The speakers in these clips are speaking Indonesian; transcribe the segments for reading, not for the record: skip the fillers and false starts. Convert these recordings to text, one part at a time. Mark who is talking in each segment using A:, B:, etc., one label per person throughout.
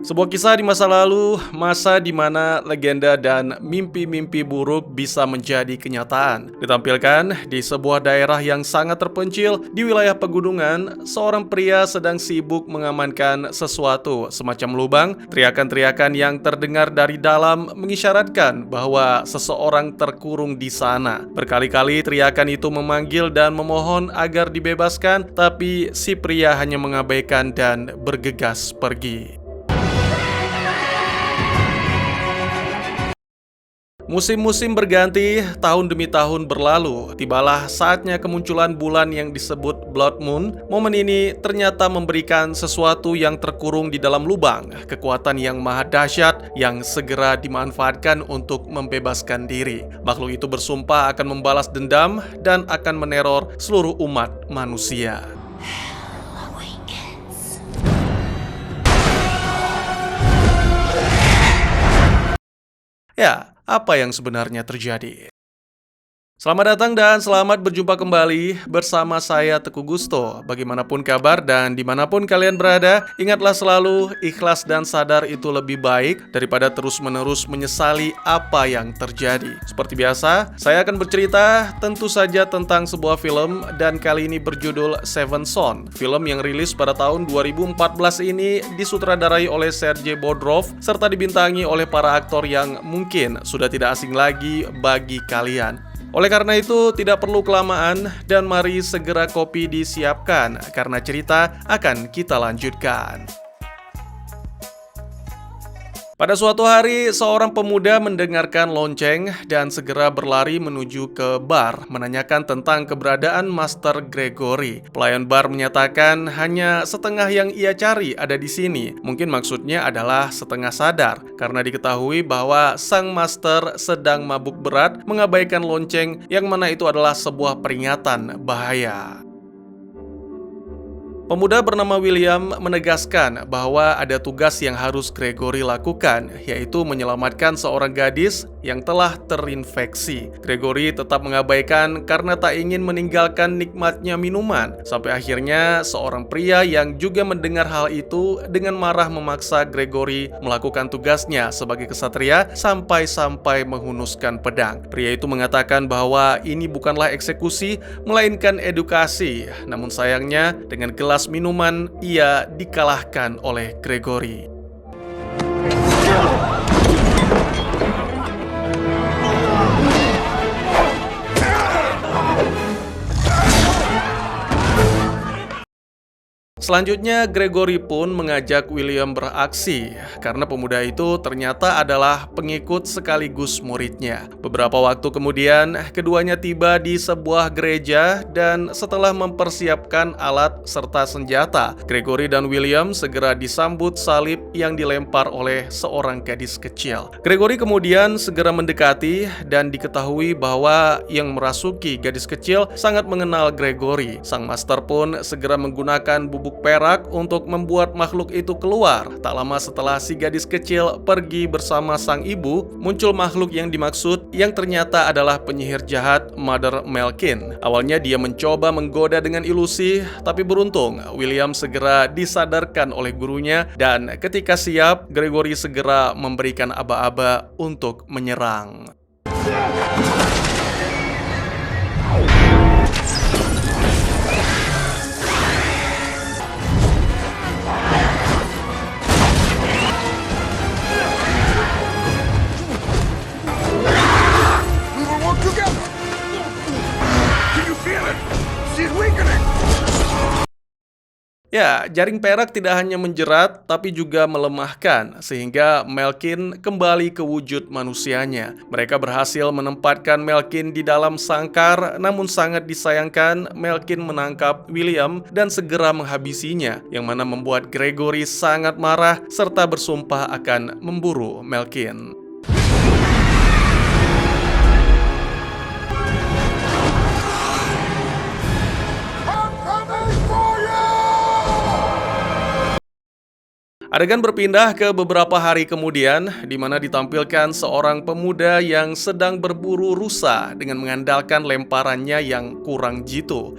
A: Sebuah kisah di masa lalu, masa di mana legenda dan mimpi-mimpi buruk bisa menjadi kenyataan. Ditampilkan di sebuah daerah yang sangat terpencil di wilayah pegunungan, seorang pria sedang sibuk mengamankan sesuatu semacam lubang. Teriakan-teriakan yang terdengar dari dalam mengisyaratkan bahwa seseorang terkurung di sana. Berkali-kali teriakan itu memanggil dan memohon agar dibebaskan, tapi si pria hanya mengabaikan dan bergegas pergi. Musim-musim berganti, tahun demi tahun berlalu. Tibalah saatnya kemunculan bulan yang disebut Blood Moon. Momen ini ternyata memberikan sesuatu yang terkurung di dalam lubang, kekuatan yang maha dahsyat yang segera dimanfaatkan untuk membebaskan diri. Makhluk itu bersumpah akan membalas dendam dan akan meneror seluruh umat manusia. Ya, apa yang sebenarnya terjadi? Selamat datang dan selamat berjumpa kembali bersama saya Teguh Gusto. Bagaimanapun kabar dan dimanapun kalian berada, ingatlah selalu ikhlas dan sadar itu lebih baik daripada terus-menerus menyesali apa yang terjadi. Seperti biasa, saya akan bercerita tentu saja tentang sebuah film dan kali ini berjudul Seven Son. Film yang rilis pada tahun 2014 ini disutradarai oleh Sergei Bodrov serta dibintangi oleh para aktor yang mungkin sudah tidak asing lagi bagi kalian. Oleh karena itu, tidak perlu kelamaan dan mari segera kopi disiapkan karena cerita akan kita lanjutkan. Pada suatu hari, seorang pemuda mendengarkan lonceng dan segera berlari menuju ke bar, menanyakan tentang keberadaan Master Gregory. Pelayan bar menyatakan hanya setengah yang ia cari ada di sini. Mungkin maksudnya adalah setengah sadar, karena diketahui bahwa sang master sedang mabuk berat mengabaikan lonceng yang mana itu adalah sebuah peringatan bahaya. Pemuda bernama William menegaskan bahwa ada tugas yang harus Gregory lakukan, yaitu menyelamatkan seorang gadis yang telah terinfeksi. Gregory tetap mengabaikan karena tak ingin meninggalkan nikmatnya minuman. Sampai akhirnya seorang pria yang juga mendengar hal itu dengan marah memaksa Gregory melakukan tugasnya sebagai kesatria sampai-sampai menghunuskan pedang. Pria itu mengatakan bahwa ini bukanlah eksekusi, melainkan edukasi. Namun sayangnya dengan gelas minuman ia dikalahkan oleh Gregory. Selanjutnya, Gregory pun mengajak William beraksi karena pemuda itu ternyata adalah pengikut sekaligus muridnya. Beberapa waktu kemudian, keduanya tiba di sebuah gereja dan setelah mempersiapkan alat serta senjata, Gregory dan William segera disambut salib yang dilempar oleh seorang gadis kecil. Gregory kemudian segera mendekati dan diketahui bahwa yang merasuki gadis kecil sangat mengenal Gregory. Sang master pun segera menggunakan bubuk perak untuk membuat makhluk itu keluar. Tak lama setelah si gadis kecil pergi bersama sang ibu, muncul makhluk yang dimaksud yang ternyata adalah penyihir jahat Mother Malkin. Awalnya dia mencoba menggoda dengan ilusi, tapi beruntung William segera disadarkan oleh gurunya dan ketika siap, Gregory segera memberikan aba-aba untuk menyerang. Ya, jaring perak tidak hanya menjerat, tapi juga melemahkan, sehingga Malkin kembali ke wujud manusianya. Mereka berhasil menempatkan Malkin di dalam sangkar, namun sangat disayangkan, Malkin menangkap William dan segera menghabisinya, yang mana membuat Gregory sangat marah, serta bersumpah akan memburu Malkin. Adegan berpindah ke beberapa hari kemudian, di mana ditampilkan seorang pemuda yang sedang berburu rusa dengan mengandalkan lemparannya yang kurang jitu.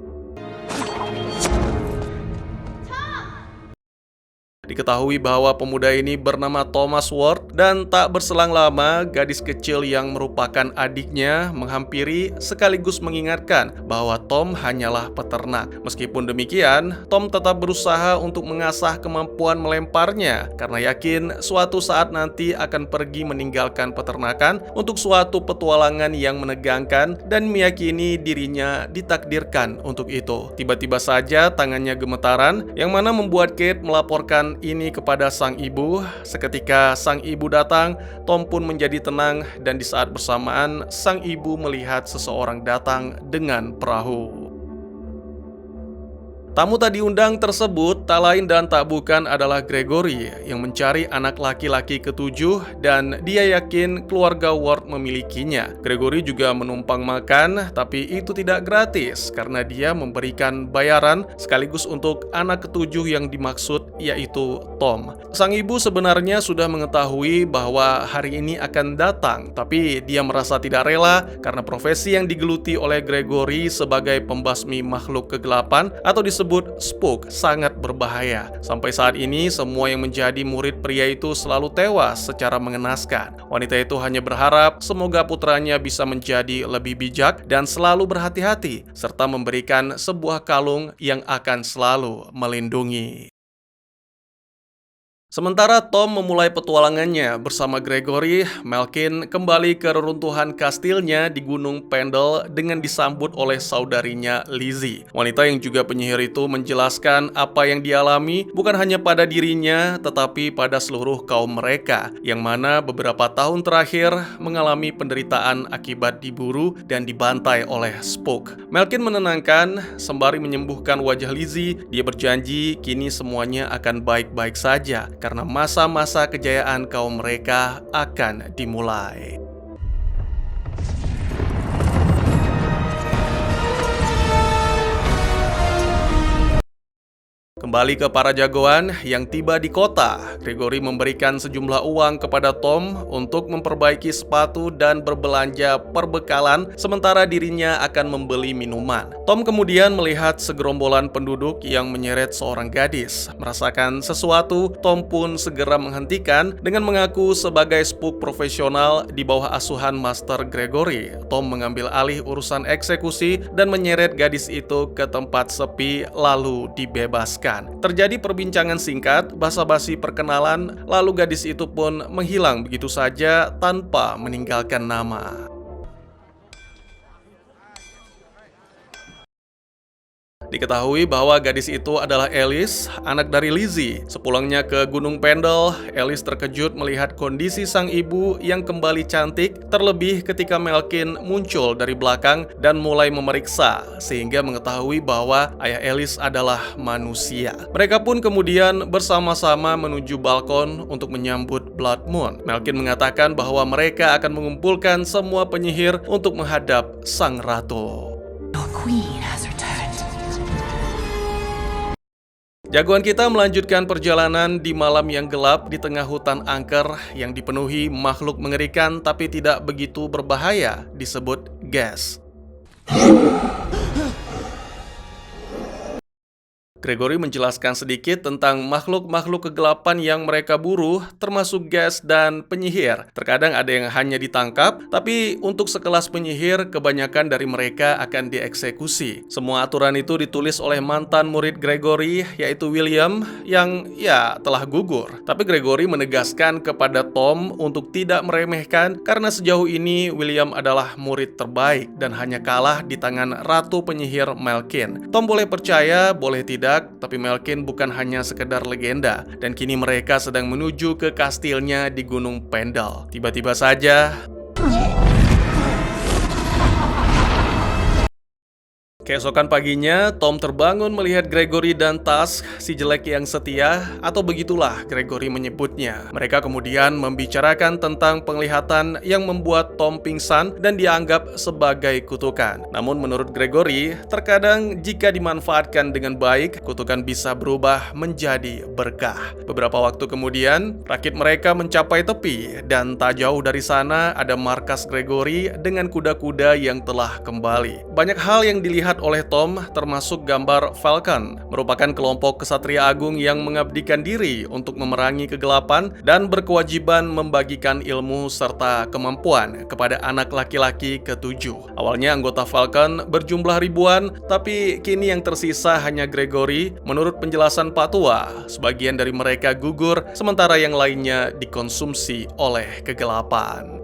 A: Diketahui bahwa pemuda ini bernama Thomas Ward dan tak berselang lama gadis kecil yang merupakan adiknya menghampiri sekaligus mengingatkan bahwa Tom hanyalah peternak. Meskipun demikian, Tom tetap berusaha untuk mengasah kemampuan melemparnya karena yakin suatu saat nanti akan pergi meninggalkan peternakan untuk suatu petualangan yang menegangkan dan meyakini dirinya ditakdirkan untuk itu. Tiba-tiba saja tangannya gemetaran yang mana membuat Kate melaporkan ini kepada sang ibu. Seketika sang ibu datang, Tom pun menjadi tenang dan di saat bersamaan sang ibu melihat seseorang datang dengan perahu. Tamu tak diundang tersebut tak lain dan tak bukan adalah Gregory yang mencari anak laki-laki ketujuh dan dia yakin keluarga Ward memilikinya. Gregory juga menumpang makan, tapi itu tidak gratis karena dia memberikan bayaran sekaligus untuk anak ketujuh yang dimaksud, yaitu Tom. Sang ibu sebenarnya sudah mengetahui bahwa hari ini akan datang, tapi dia merasa tidak rela karena profesi yang digeluti oleh Gregory sebagai pembasmi makhluk kegelapan atau disebut spook sangat berbahaya. Sampai saat ini semua yang menjadi murid pria itu selalu tewas secara mengenaskan. Wanita itu hanya berharap semoga putranya bisa menjadi lebih bijak dan selalu berhati-hati serta memberikan sebuah kalung yang akan selalu melindungi. Sementara Tom memulai petualangannya bersama Gregory, Malkin kembali ke reruntuhan kastilnya di Gunung Pendle dengan disambut oleh saudarinya Lizzie. Wanita yang juga penyihir itu menjelaskan apa yang dialami bukan hanya pada dirinya tetapi pada seluruh kaum mereka yang mana beberapa tahun terakhir mengalami penderitaan akibat diburu dan dibantai oleh spook. Malkin menenangkan sembari menyembuhkan wajah Lizzie. Dia berjanji kini semuanya akan baik-baik saja karena masa-masa kejayaan kaum mereka akan dimulai. Kembali ke para jagoan yang tiba di kota, Gregory memberikan sejumlah uang kepada Tom untuk memperbaiki sepatu dan berbelanja perbekalan, sementara dirinya akan membeli minuman. Tom kemudian melihat segerombolan penduduk yang menyeret seorang gadis. Merasakan sesuatu, Tom pun segera menghentikan dengan mengaku sebagai spook profesional di bawah asuhan Master Gregory. Tom mengambil alih urusan eksekusi dan menyeret gadis itu ke tempat sepi lalu dibebaskan. Terjadi perbincangan singkat, basa-basi perkenalan, lalu gadis itu pun menghilang begitu saja tanpa meninggalkan nama. Diketahui bahwa gadis itu adalah Alice, anak dari Lizzie. Sepulangnya ke Gunung Pendle, Alice terkejut melihat kondisi sang ibu yang kembali cantik, terlebih ketika Malkin muncul dari belakang dan mulai memeriksa, sehingga mengetahui bahwa ayah Alice adalah manusia. Mereka pun kemudian bersama-sama menuju balkon untuk menyambut Blood Moon. Malkin mengatakan bahwa mereka akan mengumpulkan semua penyihir untuk menghadap sang ratu.
B: Your queen has returned.
A: Jagoan kita melanjutkan perjalanan di malam yang gelap di tengah hutan angker yang dipenuhi makhluk mengerikan tapi tidak begitu berbahaya, disebut gas. Gregory menjelaskan sedikit tentang makhluk-makhluk kegelapan yang mereka buru, termasuk gas dan penyihir. Terkadang ada yang hanya ditangkap, tapi untuk sekelas penyihir, kebanyakan dari mereka akan dieksekusi. Semua aturan itu ditulis oleh mantan murid Gregory, yaitu William, yang telah gugur. Tapi Gregory menegaskan kepada Tom untuk tidak meremehkan, karena sejauh ini William adalah murid terbaik dan hanya kalah di tangan Ratu Penyihir Malkin. Tom boleh percaya, boleh tidak, tapi Malkin bukan hanya sekedar legenda, dan kini mereka sedang menuju ke kastilnya di Gunung Pendle. Tiba-tiba saja keesokan paginya, Tom terbangun melihat Gregory dan Tas, si jelek yang setia, atau begitulah Gregory menyebutnya. Mereka kemudian membicarakan tentang penglihatan yang membuat Tom pingsan dan dianggap sebagai kutukan. Namun menurut Gregory, terkadang jika dimanfaatkan dengan baik, kutukan bisa berubah menjadi berkah. Beberapa waktu kemudian, rakit mereka mencapai tepi, dan tak jauh dari sana ada markas Gregory dengan kuda-kuda yang telah kembali. Banyak hal yang dilihat dilihat oleh Tom termasuk gambar Falcon, merupakan kelompok kesatria agung yang mengabdikan diri untuk memerangi kegelapan dan berkewajiban membagikan ilmu serta kemampuan kepada anak laki-laki ketujuh. Awalnya anggota Falcon berjumlah ribuan, tapi kini yang tersisa hanya Gregory. Menurut penjelasan Pak Tua, sebagian dari mereka gugur, sementara yang lainnya dikonsumsi oleh kegelapan.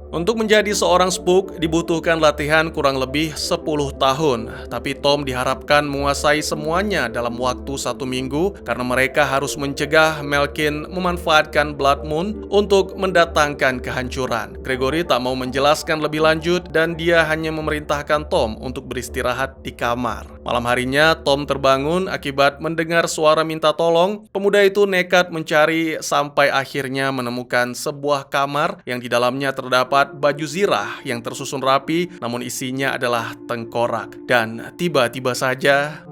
A: Untuk menjadi seorang spook dibutuhkan latihan kurang lebih 10 tahun, tapi Tom diharapkan menguasai semuanya dalam waktu 1 minggu karena mereka harus mencegah Malkin memanfaatkan Blood Moon untuk mendatangkan kehancuran. Gregory tak mau menjelaskan lebih lanjut dan dia hanya memerintahkan Tom untuk beristirahat di kamar. Malam harinya Tom terbangun akibat mendengar suara minta tolong. Pemuda itu nekat mencari sampai akhirnya menemukan sebuah kamar yang di dalamnya terdapat baju zirah yang tersusun rapi, namun isinya adalah tengkorak. Dan tiba-tiba saja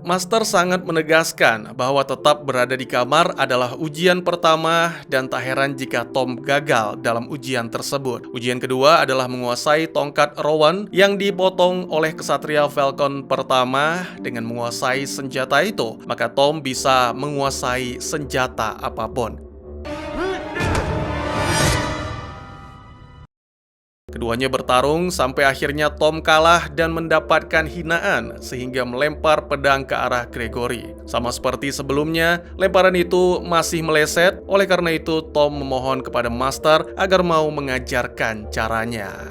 A: Master sangat menegaskan bahwa tetap berada di kamar adalah ujian pertama dan tak heran jika Tom gagal dalam ujian tersebut. Ujian kedua adalah menguasai tongkat Rowan yang dipotong oleh kesatria Falcon pertama. Dengan menguasai senjata itu, maka Tom bisa menguasai senjata apapun. Keduanya bertarung sampai akhirnya Tom kalah dan mendapatkan hinaan sehingga melempar pedang ke arah Gregory. Sama seperti sebelumnya, lemparan itu masih meleset, oleh karena itu Tom memohon kepada Master agar mau mengajarkan caranya.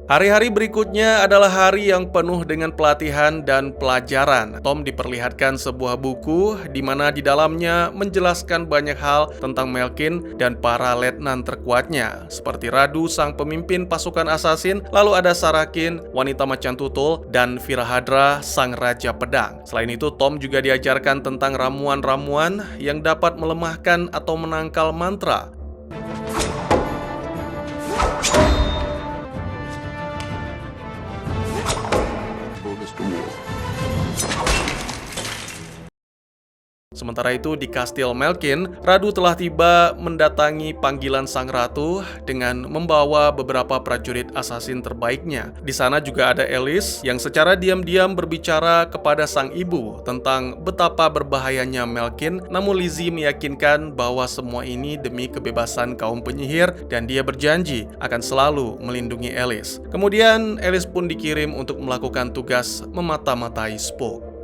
A: Hari-hari berikutnya adalah hari yang penuh dengan pelatihan dan pelajaran. Tom diperlihatkan sebuah buku di mana di dalamnya menjelaskan banyak hal tentang Malkin dan para letnan terkuatnya, seperti Radu sang pemimpin pasukan asasin, lalu ada Sarakin, wanita macan tutul, dan Virahadra sang raja pedang. Selain itu, Tom juga diajarkan tentang ramuan-ramuan yang dapat melemahkan atau menangkal mantra. Sementara itu di Kastil Malkin, Radu telah tiba mendatangi panggilan sang ratu dengan membawa beberapa prajurit asasin terbaiknya. Di sana juga ada Alice yang secara diam-diam berbicara kepada sang ibu tentang betapa berbahayanya Malkin, namun Lizzie meyakinkan bahwa semua ini demi kebebasan kaum penyihir dan dia berjanji akan selalu melindungi Alice. Kemudian Alice pun dikirim untuk melakukan tugas memata-matai Spook.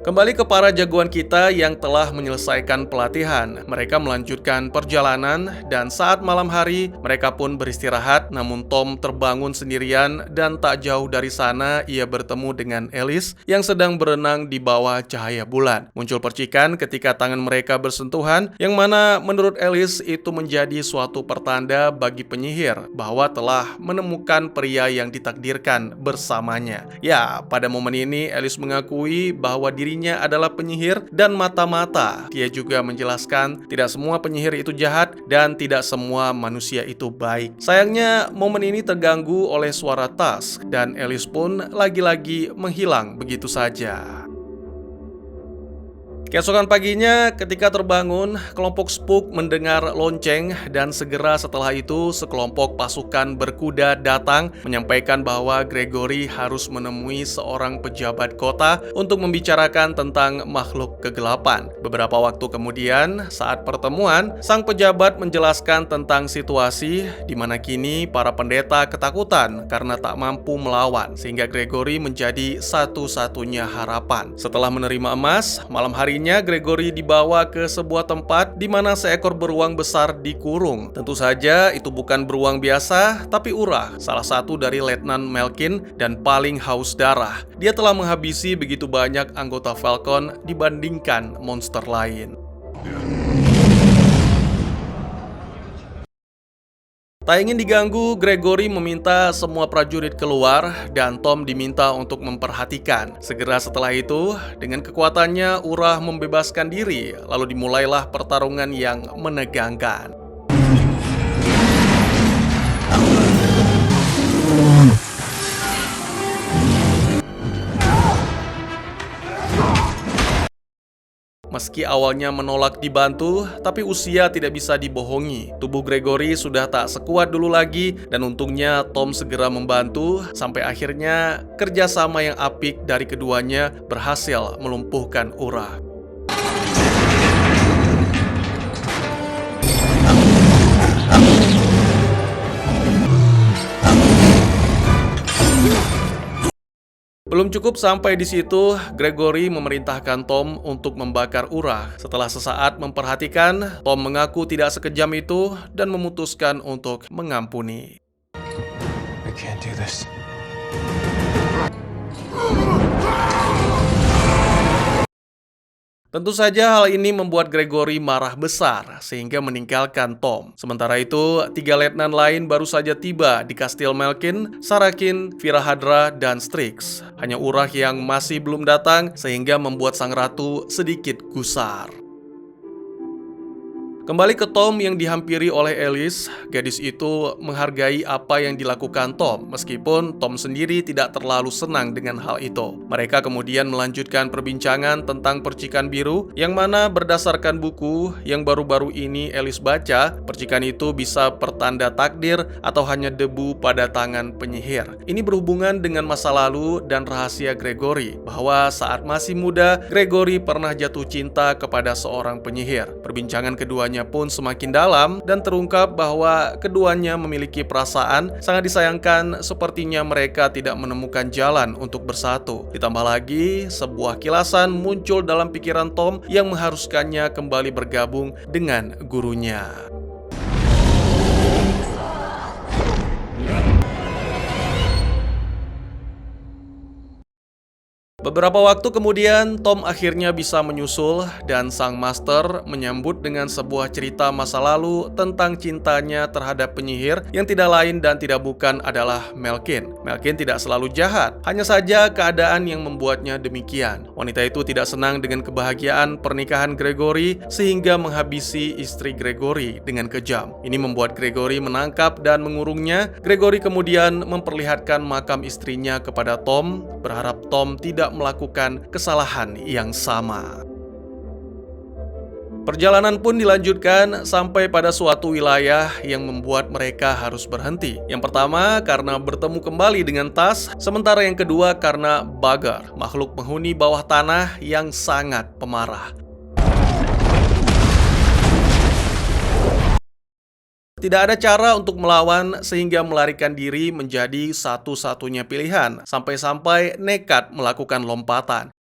A: Kembali ke para jagoan kita yang telah menyelesaikan pelatihan. Mereka melanjutkan perjalanan dan saat malam hari mereka pun beristirahat, namun Tom terbangun sendirian dan tak jauh dari sana ia bertemu dengan Alice yang sedang berenang di bawah cahaya bulan. Muncul percikan ketika tangan mereka bersentuhan yang mana menurut Alice itu menjadi suatu pertanda bagi penyihir bahwa telah menemukan pria yang ditakdirkan bersamanya. Ya, pada momen ini Alice mengakui bahwa dirinya adalah penyihir dan mata-mata. Dia juga menjelaskan tidak semua penyihir itu jahat dan tidak semua manusia itu baik. Sayangnya momen ini terganggu oleh suara tas dan Alice pun lagi-lagi menghilang begitu saja. Keesokan paginya, ketika terbangun, kelompok Spook mendengar lonceng dan segera setelah itu sekelompok pasukan berkuda datang menyampaikan bahwa Gregory harus menemui seorang pejabat kota untuk membicarakan tentang makhluk kegelapan. Beberapa waktu kemudian, saat pertemuan, sang pejabat menjelaskan tentang situasi di mana kini para pendeta ketakutan karena tak mampu melawan, sehingga Gregory menjadi satu-satunya harapan. Setelah menerima emas, malam hari Gregory dibawa ke sebuah tempat di mana seekor beruang besar dikurung. Tentu saja itu bukan beruang biasa, tapi Urah, salah satu dari Letnan Malkin dan paling haus darah. Dia telah menghabisi begitu banyak anggota Falcon dibandingkan monster lain. Tak ingin diganggu, Gregory meminta semua prajurit keluar dan Tom diminta untuk memperhatikan. Segera setelah itu, dengan kekuatannya Urah membebaskan diri, lalu dimulailah pertarungan yang menegangkan. Meski awalnya menolak dibantu, tapi usia tidak bisa dibohongi. Tubuh Gregory sudah tak sekuat dulu lagi, dan untungnya Tom segera membantu, sampai akhirnya kerjasama yang apik dari keduanya berhasil melumpuhkan Urah. Belum cukup sampai di situ, Gregory memerintahkan Tom untuk membakar Urah. Setelah sesaat memperhatikan, Tom mengaku tidak sekejam itu dan memutuskan untuk mengampuni.
C: I can't do this.
A: Tentu saja hal ini membuat Gregory marah besar sehingga meninggalkan Tom. Sementara itu, 3 letnan lain baru saja tiba di Kastil Melkin, Sarakin, Virahadra, dan Strix. Hanya Urah yang masih belum datang sehingga membuat sang ratu sedikit gusar. Kembali ke Tom yang dihampiri oleh Alice, gadis itu menghargai apa yang dilakukan Tom, meskipun Tom sendiri tidak terlalu senang dengan hal itu. Mereka kemudian melanjutkan perbincangan tentang percikan biru, yang mana berdasarkan buku yang baru-baru ini Alice baca, percikan itu bisa pertanda takdir atau hanya debu pada tangan penyihir. Ini berhubungan dengan masa lalu dan rahasia Gregory, bahwa saat masih muda, Gregory pernah jatuh cinta kepada seorang penyihir. Perbincangan keduanya pun semakin dalam dan terungkap bahwa keduanya memiliki perasaan sangat disayangkan, sepertinya mereka tidak menemukan jalan untuk bersatu. Ditambah lagi, sebuah kilasan muncul dalam pikiran Tom yang mengharuskannya kembali bergabung dengan gurunya. Beberapa waktu kemudian, Tom akhirnya bisa menyusul dan sang master menyambut dengan sebuah cerita masa lalu tentang cintanya terhadap penyihir yang tidak lain dan tidak bukan adalah Melkin. Melkin tidak selalu jahat, hanya saja keadaan yang membuatnya demikian. Wanita itu tidak senang dengan kebahagiaan pernikahan Gregory sehingga menghabisi istri Gregory dengan kejam. Ini membuat Gregory menangkap dan mengurungnya. Gregory kemudian memperlihatkan makam istrinya kepada Tom, berharap Tom tidak melakukan kesalahan yang sama. Perjalanan pun dilanjutkan sampai pada suatu wilayah yang membuat mereka harus berhenti. Yang pertama karena bertemu kembali dengan Tas, sementara yang kedua karena Bagar, makhluk penghuni bawah tanah yang sangat pemarah. Tidak ada cara untuk melawan sehingga melarikan diri menjadi satu-satunya pilihan, sampai-sampai nekat melakukan lompatan.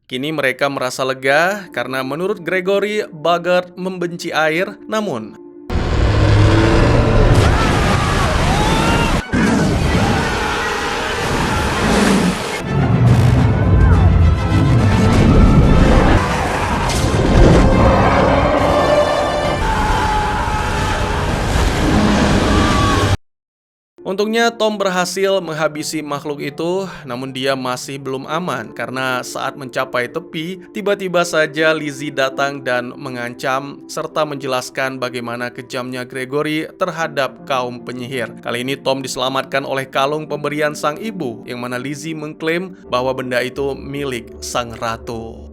A: Kini mereka merasa lega karena menurut Gregory, Bagar membenci air, namun untungnya Tom berhasil menghabisi makhluk itu, namun dia masih belum aman karena saat mencapai tepi, tiba-tiba saja Lizzie datang dan mengancam serta menjelaskan bagaimana kejamnya Gregory terhadap kaum penyihir. Kali ini Tom diselamatkan oleh kalung pemberian sang ibu, yang mana Lizzie mengklaim bahwa benda itu milik sang ratu.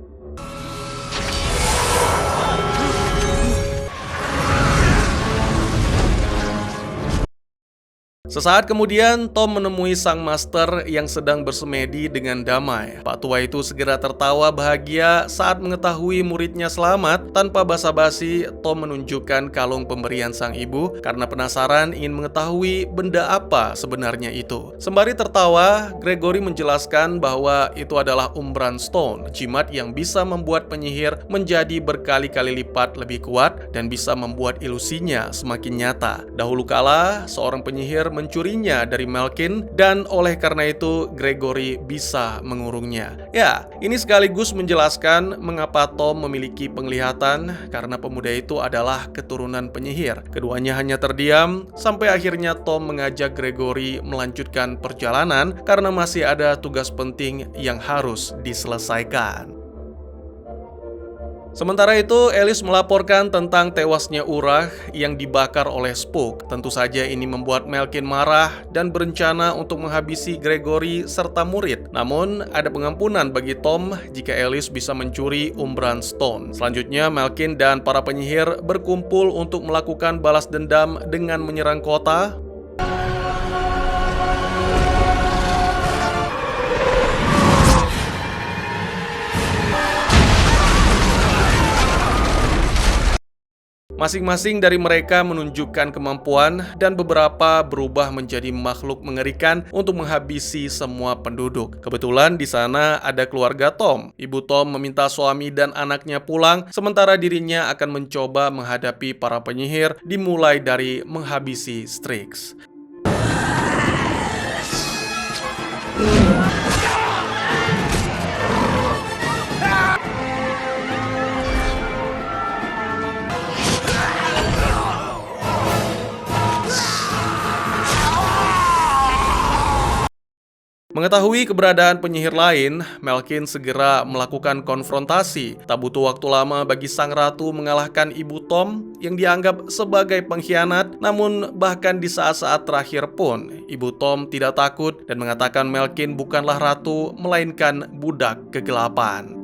A: Sesaat kemudian, Tom menemui sang master yang sedang bersemedi dengan damai. Pak tua itu segera tertawa bahagia saat mengetahui muridnya selamat. Tanpa basa-basi, Tom menunjukkan kalung pemberian sang ibu karena penasaran ingin mengetahui benda apa sebenarnya itu. Sembari tertawa, Gregory menjelaskan bahwa itu adalah Umbran Stone, jimat yang bisa membuat penyihir menjadi berkali-kali lipat lebih kuat dan bisa membuat ilusinya semakin nyata. Dahulu kala, seorang penyihir mencurinya dari Malkin, dan oleh karena itu Gregory bisa mengurungnya. Ya, ini sekaligus menjelaskan mengapa Tom memiliki penglihatan, karena pemuda itu adalah keturunan penyihir. Keduanya hanya terdiam sampai akhirnya Tom mengajak Gregory melanjutkan perjalanan karena masih ada tugas penting yang harus diselesaikan. Sementara itu, Alice melaporkan tentang tewasnya Urah yang dibakar oleh Spook. Tentu saja ini membuat Malkin marah dan berencana untuk menghabisi Gregory serta murid. Namun, ada pengampunan bagi Tom jika Alice bisa mencuri Umbran Stone. Selanjutnya, Malkin dan para penyihir berkumpul untuk melakukan balas dendam dengan menyerang kota. Masing-masing dari mereka menunjukkan kemampuan dan beberapa berubah menjadi makhluk mengerikan untuk menghabisi semua penduduk. Kebetulan di sana ada keluarga Tom. Ibu Tom meminta suami dan anaknya pulang, sementara dirinya akan mencoba menghadapi para penyihir, dimulai dari menghabisi Strix. Mengetahui keberadaan penyihir lain, Malkin segera melakukan konfrontasi. Tak butuh waktu lama bagi sang ratu mengalahkan ibu Tom yang dianggap sebagai pengkhianat. Namun bahkan di saat-saat terakhir pun, ibu Tom tidak takut dan mengatakan Malkin bukanlah ratu, melainkan budak kegelapan.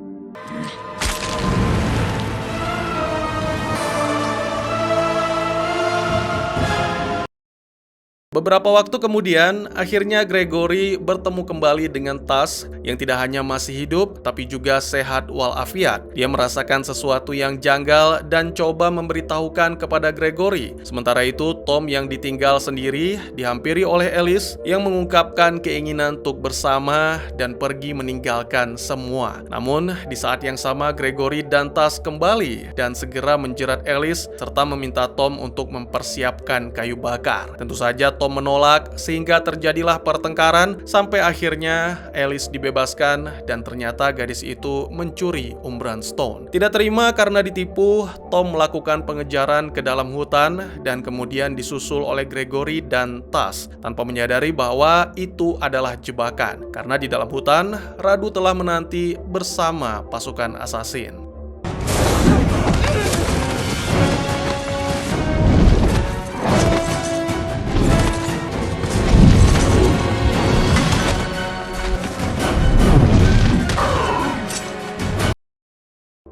A: Beberapa waktu kemudian, akhirnya Gregory bertemu kembali dengan Tas yang tidak hanya masih hidup, tapi juga sehat walafiat. Dia merasakan sesuatu yang janggal dan coba memberitahukan kepada Gregory. Sementara itu, Tom yang ditinggal sendiri dihampiri oleh Alice yang mengungkapkan keinginan untuk bersama dan pergi meninggalkan semua. Namun, di saat yang sama Gregory dan Tas kembali dan segera menjerat Alice serta meminta Tom untuk mempersiapkan kayu bakar. Tentu saja Tom menolak sehingga terjadilah pertengkaran sampai akhirnya Alice dibebaskan dan ternyata gadis itu mencuri Umbran Stone. Tidak terima karena ditipu, Tom melakukan pengejaran ke dalam hutan dan kemudian disusul oleh Gregory dan Tas tanpa menyadari bahwa itu adalah jebakan karena di dalam hutan Radu telah menanti bersama pasukan assassin.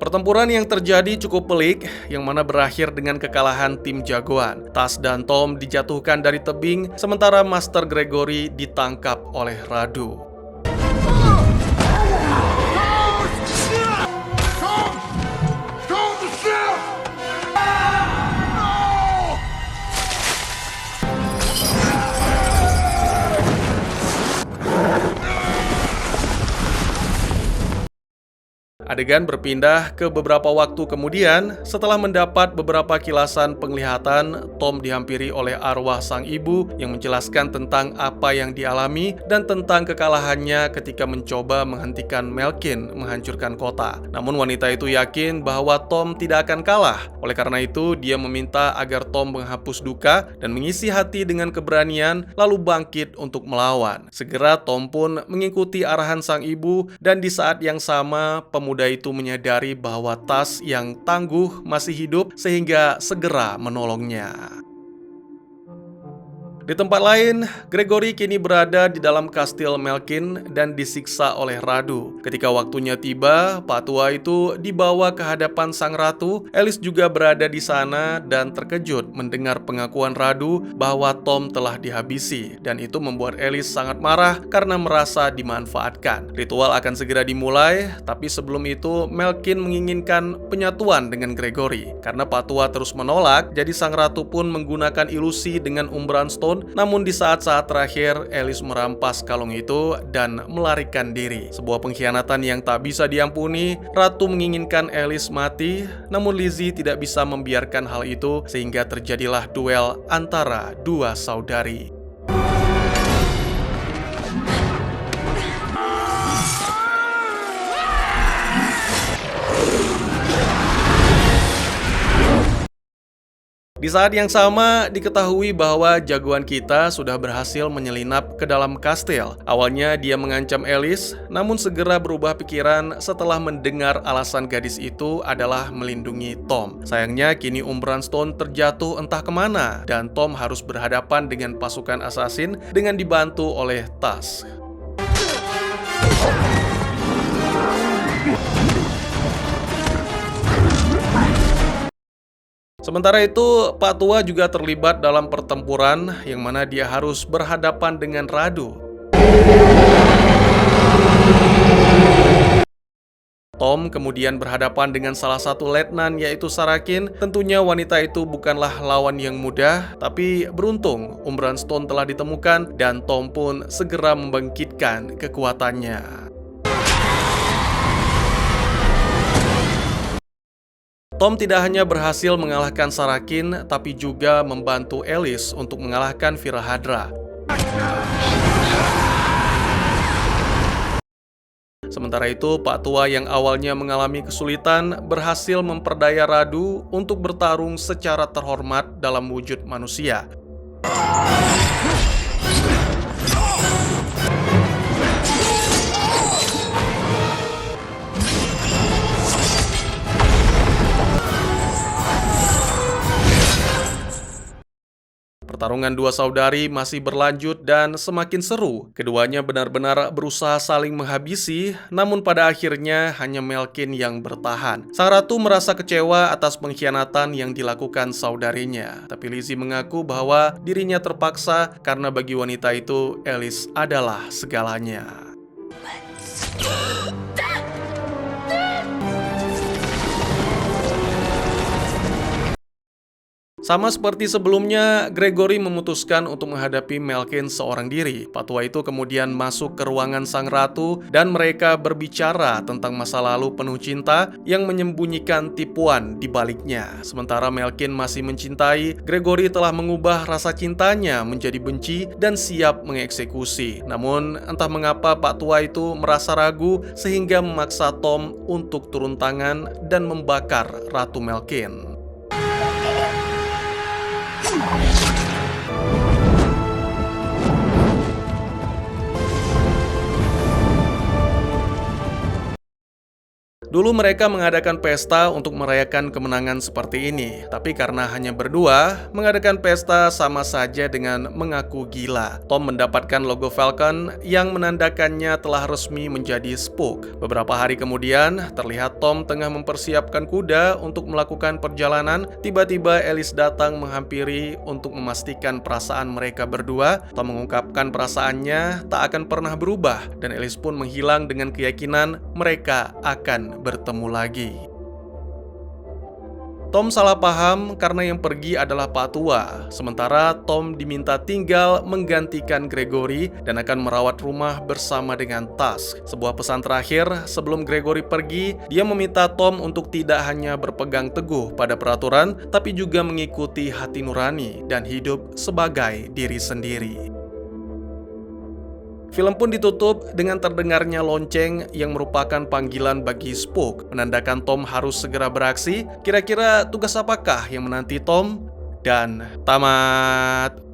A: Pertempuran yang terjadi cukup pelik, yang mana berakhir dengan kekalahan tim jagoan. Tas dan Tom dijatuhkan dari tebing, sementara Master Gregory ditangkap oleh Radu. Adegan berpindah ke beberapa waktu kemudian. Setelah mendapat beberapa kilasan penglihatan, Tom dihampiri oleh arwah sang ibu yang menjelaskan tentang apa yang dialami dan tentang kekalahannya ketika mencoba menghentikan Malkin menghancurkan kota. Namun wanita itu yakin bahwa Tom tidak akan kalah. Oleh karena itu, dia meminta agar Tom menghapus duka dan mengisi hati dengan keberanian, lalu bangkit untuk melawan. Segera Tom pun mengikuti arahan sang ibu, dan di saat yang sama pemuda itu menyadari bahwa Tas yang tangguh masih hidup sehingga segera menolongnya. Di tempat lain, Gregory kini berada di dalam kastil Malkin dan disiksa oleh Radu. Ketika waktunya tiba, Pak Tua itu dibawa ke hadapan sang ratu. Alice juga berada di sana dan terkejut mendengar pengakuan Radu bahwa Tom telah dihabisi. Dan itu membuat Alice sangat marah karena merasa dimanfaatkan. Ritual akan segera dimulai, tapi sebelum itu Malkin menginginkan penyatuan dengan Gregory. Karena Pak Tua terus menolak, jadi sang ratu pun menggunakan ilusi dengan Umbran Stone. Namun di saat-saat terakhir, Alice merampas kalung itu dan melarikan diri. Sebuah pengkhianatan yang tak bisa diampuni. Ratu menginginkan Alice mati, namun Lizzie tidak bisa membiarkan hal itu sehingga terjadilah duel antara dua saudari. Di saat yang sama, diketahui bahwa jagoan kita sudah berhasil menyelinap ke dalam kastil. Awalnya dia mengancam Alice, namun segera berubah pikiran setelah mendengar alasan gadis itu adalah melindungi Tom. Sayangnya kini Umbran Stone terjatuh entah kemana, dan Tom harus berhadapan dengan pasukan assassin dengan dibantu oleh Tusk. Sementara itu, Pak Tua juga terlibat dalam pertempuran yang mana dia harus berhadapan dengan Radu. Tom kemudian berhadapan dengan salah satu letnan yaitu Sarakin. Tentunya wanita itu bukanlah lawan yang mudah, tapi beruntung Umbran Stone telah ditemukan dan Tom pun segera membangkitkan kekuatannya. Tom tidak hanya berhasil mengalahkan Sarakin, tapi juga membantu Alice untuk mengalahkan Virahadra. Sementara itu, Pak Tua yang awalnya mengalami kesulitan berhasil memperdaya Radu untuk bertarung secara terhormat dalam wujud manusia. Pertarungan dua saudari masih berlanjut dan semakin seru. Keduanya benar-benar berusaha saling menghabisi, namun pada akhirnya hanya Melkin yang bertahan. Sang ratu merasa kecewa atas pengkhianatan yang dilakukan saudarinya. Tapi Lizzie mengaku bahwa dirinya terpaksa karena bagi wanita itu Alice adalah segalanya. Sama seperti sebelumnya, Gregory memutuskan untuk menghadapi Melkin seorang diri. Pak Tua itu kemudian masuk ke ruangan sang ratu dan mereka berbicara tentang masa lalu penuh cinta yang menyembunyikan tipuan di baliknya. Sementara Melkin masih mencintai, Gregory telah mengubah rasa cintanya menjadi benci dan siap mengeksekusi. Namun, entah mengapa Pak Tua itu merasa ragu sehingga memaksa Tom untuk turun tangan dan membakar Ratu Melkin. Dulu mereka mengadakan pesta untuk merayakan kemenangan seperti ini. Tapi karena hanya berdua, mengadakan pesta sama saja dengan mengaku gila. Tom mendapatkan logo Falcon yang menandakannya telah resmi menjadi Spook. Beberapa hari kemudian, terlihat Tom tengah mempersiapkan kuda untuk melakukan perjalanan. Tiba-tiba Alice datang menghampiri untuk memastikan perasaan mereka berdua. Tom mengungkapkan perasaannya tak akan pernah berubah, dan Alice pun menghilang dengan keyakinan mereka akan bertemu lagi. Tom salah paham karena yang pergi adalah Pak Tua. Sementara Tom diminta tinggal menggantikan Gregory dan akan merawat rumah bersama dengan Tusk. Sebuah pesan terakhir sebelum Gregory pergi, dia meminta Tom untuk tidak hanya berpegang teguh pada peraturan, tapi juga mengikuti hati nurani dan hidup sebagai diri sendiri. Film pun ditutup dengan terdengarnya lonceng yang merupakan panggilan bagi Spook, menandakan Tom harus segera beraksi. Kira-kira tugas apakah yang menanti Tom? Dan tamat.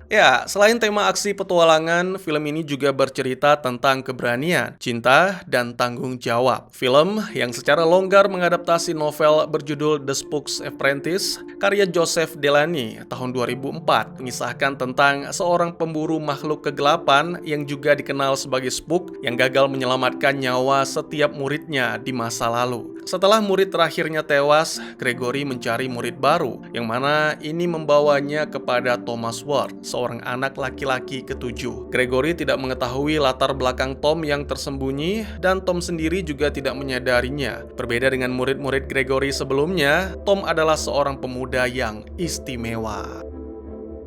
A: Ya, selain tema aksi petualangan, film ini juga bercerita tentang keberanian, cinta, dan tanggung jawab. Film yang secara longgar mengadaptasi novel berjudul The Spook's Apprentice, karya Joseph Delaney tahun 2004, mengisahkan tentang seorang pemburu makhluk kegelapan yang juga dikenal sebagai Spook yang gagal menyelamatkan nyawa setiap muridnya di masa lalu. Setelah murid terakhirnya tewas, Gregory mencari murid baru, yang mana ini membawanya kepada Thomas Ward, seorang anak laki-laki ketujuh. Gregory tidak mengetahui latar belakang Tom yang tersembunyi, dan Tom sendiri juga tidak menyadarinya. Berbeda dengan murid-murid Gregory sebelumnya, Tom adalah seorang pemuda yang istimewa.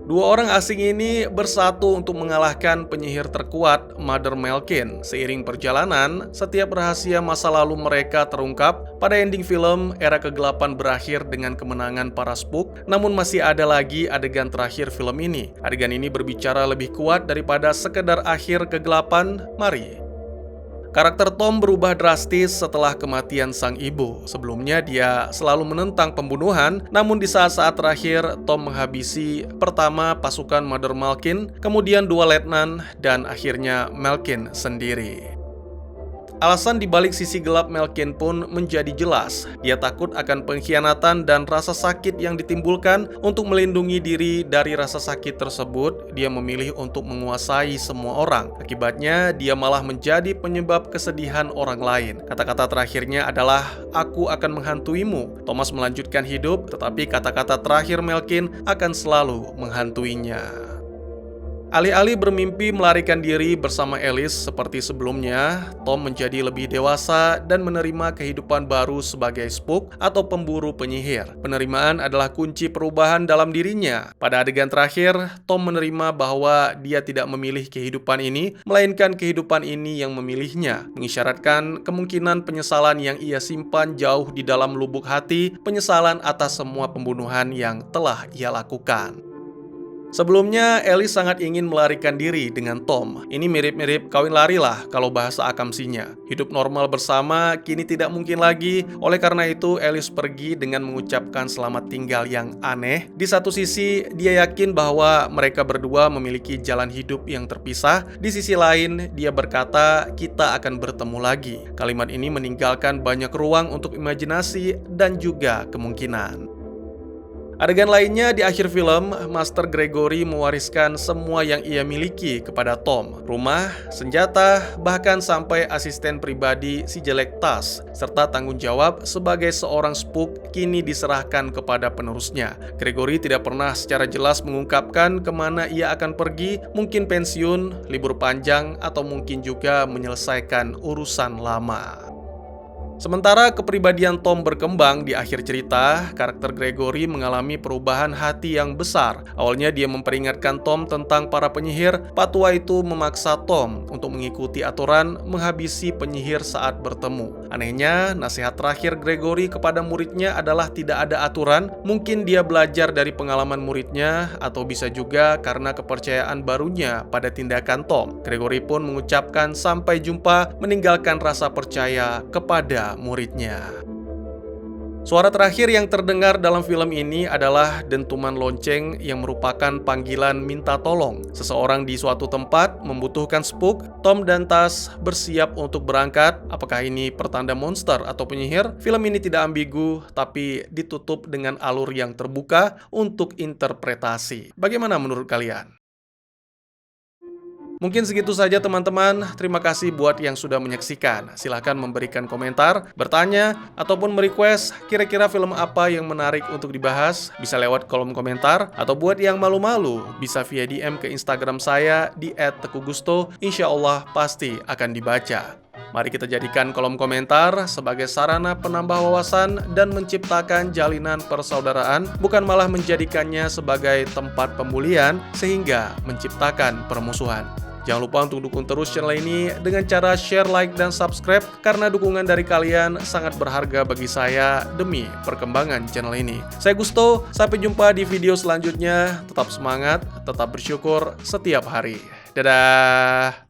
A: Dua orang asing ini bersatu untuk mengalahkan penyihir terkuat, Mother Melkin. Seiring perjalanan, setiap rahasia masa lalu mereka terungkap. Pada ending film, era kegelapan berakhir dengan kemenangan para Spook. Namun masih ada lagi adegan terakhir film ini. Adegan ini berbicara lebih kuat daripada sekedar akhir kegelapan. Mari Karakter Tom berubah drastis setelah kematian sang ibu. Sebelumnya dia selalu menentang pembunuhan, namun di saat-saat terakhir Tom menghabisi pertama pasukan Mother Malkin, kemudian 2 letnan, dan akhirnya Malkin sendiri. Alasan dibalik sisi gelap Malkin pun menjadi jelas. Dia takut akan pengkhianatan dan rasa sakit yang ditimbulkan. Untuk melindungi diri dari rasa sakit tersebut, dia memilih untuk menguasai semua orang. Akibatnya, dia malah menjadi penyebab kesedihan orang lain. Kata-kata terakhirnya adalah, "Aku akan menghantuimu." Thomas melanjutkan hidup, tetapi kata-kata terakhir Malkin akan selalu menghantuinya. Alih-alih bermimpi melarikan diri bersama Alice seperti sebelumnya, Tom menjadi lebih dewasa dan menerima kehidupan baru sebagai spook atau pemburu penyihir. Penerimaan adalah kunci perubahan dalam dirinya. Pada adegan terakhir, Tom menerima bahwa dia tidak memilih kehidupan ini, melainkan kehidupan ini yang memilihnya, mengisyaratkan kemungkinan penyesalan yang ia simpan jauh di dalam lubuk hati, penyesalan atas semua pembunuhan yang telah ia lakukan. Sebelumnya, Alice sangat ingin melarikan diri dengan Tom. Ini mirip-mirip kawin lari lah kalau bahasa akamsinya. Hidup normal bersama kini tidak mungkin lagi. Oleh karena itu, Alice pergi dengan mengucapkan selamat tinggal yang aneh. Di satu sisi, dia yakin bahwa mereka berdua memiliki jalan hidup yang terpisah. Di sisi lain, dia berkata, "Kita akan bertemu lagi." Kalimat ini meninggalkan banyak ruang untuk imajinasi dan juga kemungkinan. Adegan lainnya di akhir film, Master Gregory mewariskan semua yang ia miliki kepada Tom. Rumah, senjata, bahkan sampai asisten pribadi si jelek tas, serta tanggung jawab sebagai seorang spook kini diserahkan kepada penerusnya. Gregory tidak pernah secara jelas mengungkapkan kemana ia akan pergi, mungkin pensiun, libur panjang, atau mungkin juga menyelesaikan urusan lama. Sementara kepribadian Tom berkembang, di akhir cerita, karakter Gregory mengalami perubahan hati yang besar. Awalnya dia memperingatkan Tom tentang para penyihir. Patua itu memaksa Tom untuk mengikuti aturan menghabisi penyihir saat bertemu. Anehnya, nasihat terakhir Gregory kepada muridnya adalah tidak ada aturan. Mungkin dia belajar dari pengalaman muridnya, atau bisa juga karena kepercayaan barunya pada tindakan Tom. Gregory pun mengucapkan sampai jumpa, meninggalkan rasa percaya kepada muridnya. Suara terakhir yang terdengar dalam film ini adalah dentuman lonceng yang merupakan panggilan minta tolong. Seseorang di suatu tempat membutuhkan spook. Tom dan Tas bersiap untuk berangkat. Apakah ini pertanda monster atau penyihir? Film ini tidak ambigu, tapi ditutup dengan alur yang terbuka untuk interpretasi. Bagaimana menurut kalian? Mungkin segitu saja teman-teman, terima kasih buat yang sudah menyaksikan. Silahkan memberikan komentar, bertanya, ataupun merequest kira-kira film apa yang menarik untuk dibahas. Bisa lewat kolom komentar, atau buat yang malu-malu, bisa via DM ke Instagram saya di @tekugusto. Insya Allah pasti akan dibaca. Mari kita jadikan kolom komentar sebagai sarana penambah wawasan dan menciptakan jalinan persaudaraan, bukan malah menjadikannya sebagai tempat pembulian sehingga menciptakan permusuhan. Jangan lupa untuk dukung terus channel ini dengan cara share, like, dan subscribe, karena dukungan dari kalian sangat berharga bagi saya demi perkembangan channel ini. Saya Gusto, sampai jumpa di video selanjutnya. Tetap semangat, tetap bersyukur setiap hari. Dadah!